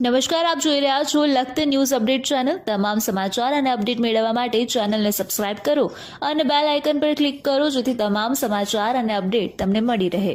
નમસ્કાર, આપ જોઈ રહ્યા છો લખત ન્યૂઝ અપડેટ ચેનલ। તમામ સમાચાર અને અપડેટ મેળવવા માટે ચેનલને સબસ્ક્રાઇબ કરો અને બેલ આઇકન પર ક્લિક કરો જેથી તમામ સમાચાર અને અપડેટ તમને મળી રહે।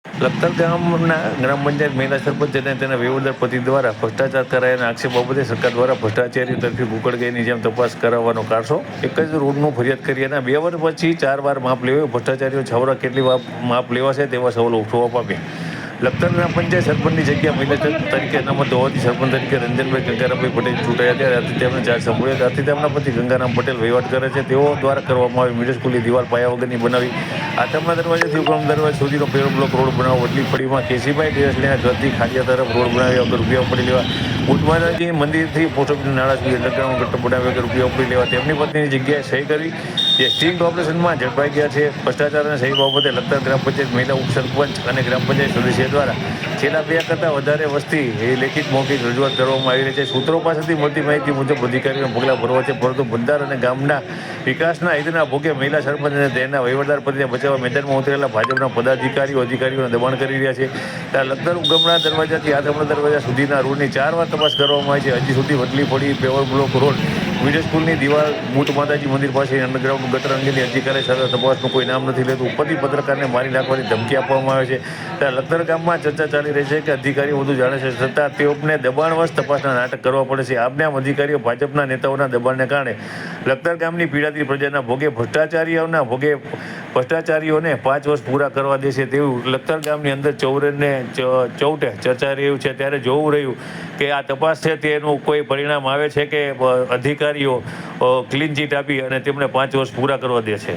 લખતર ગામના ગ્રામ પંચાયત મહિલા સરપંચ અને તેના વહીવટદાર પતિ દ્વારા ભ્રષ્ટાચાર કરાયાના આક્ષેપ બાબતે સરકાર દ્વારા ભ્રષ્ટાચારીઓ તરફી ગુકળગાયની જેમ તપાસ કરાવવાનો કારસો એક જ રોડનું ફરિયાદ કરી અને 2 વર્ષ પછી 4 વાર માપ લેવાયો। ભ્રષ્ટાચારીઓ છાવરા કેટલી વાર માપ લેવાશે તેવા સવાલો ઉઠવા પામ્યા। લખતર ગ્રામ પંચાયત સરપંચની જગ્યા મહિલા તરીકે અનામત હોવાથી સરપંચ તરીકે રંજનભાઈ ગંગારામભાઈ પટેલ ચૂંટાયા હતા। ત્યારથી તેમણે ચાર્જ સંભાળ્યો। ત્યારથી તેમના પતિ ગંગારામ પટેલ વહીવટ કરે છે। તેઓ દ્વારા કરવામાં આવી મિડલ સ્કૂલની દિવાલ પાયા વગરની બનાવી, આતમના દરવાજાથી ઉગમ દરવાજા સુધીનો પેરો બ્લોક રોડ બનાવો, વડલી ફળીમાં કેસીભાઈ ડેસલીના ઘરથી ખાડિયા તરફ રોડ બનાવી વગર રૂપિયા ઉપડી લેવા, બુટમાતાજી મંદિરથી પોસ્ટ ઓફિસની નાળા સુધી અંડરગ્રાઉન્ડ ગટર બનાવી વગર રૂપિયા ઉપડી લેવા, તેમની પત્નીની જગ્યાએ સહી કરી જે સ્ટિંગ ઓપરેશનમાં ઝડપાઈ ગયા છે। ભ્રષ્ટાચાર અને સહી બાબતે લખતર ગ્રામ પંચાયત મહિલા ઉપસરપંચ અને ગ્રામ પંચાયત સદસ્ય દ્વારા છેલ્લા 2 કરતાં વધારે વસ્તી એ લેખિત મૌખિક રજૂઆત કરવામાં આવી રહી છે। સૂત્રો પાસેથી મળતી માહિતી મુજબ અધિકારીઓને પગલાં ભરવા છે, પરંતુ મતદાર અને ગામના વિકાસના હિતના ભોગે મહિલા સરપંચ અને તેના વહીવટદાર પતિને બચાવવા મેદાનમાં ઉતરેલા ભાજપના અધિકારીઓને દબાણ કરી રહ્યા છે। ત્યારે લખતર ઉગમના દરવાજાથી આતમના દરવાજા સુધીના રોડની 4 વાર તપાસ કરવામાં આવી છે। હજી સુધી વડલી ફળી પેવર બ્લોક રોડ, મિડલ સ્કૂલની દિવાલ, બુટ માતાજી મંદિર પાસે અંડરગ્રાઉન્ડ ગટર અંગેની અધિકારી સાથે તપાસનું કોઈ નામ નથી લેતું। ઉપરથી પત્રકારને મારી નાખવાની ધમકી આપવામાં આવે છે। ત્યારે લખતર ગામમાં ચર્ચા ચાલી રહી છે કે અધિકારીઓ વધુ જાણે છે છતાં તેઓને દબાણવશ તપાસના નાટક કરવા પડે છે। આમને આમ અધિકારીઓ ભાજપના નેતાઓના દબાણને કારણે લખતર ગામની પીડાતી પ્રજાના ભોગે ભ્રષ્ટાચારીઓને 5 વર્ષ પૂરા કરવા દેશે તેવું લખતર ગામની અંદર ચૌટે ચર્ચા રહ્યું છે। ત્યારે જોવું રહ્યું કે આ તપાસ છે તેનું કોઈ પરિણામ આવે છે કે અધિકારીઓ ક્લીન ચીટ આપી અને તેમને 5 વર્ષ પૂરા કરવા દે છે।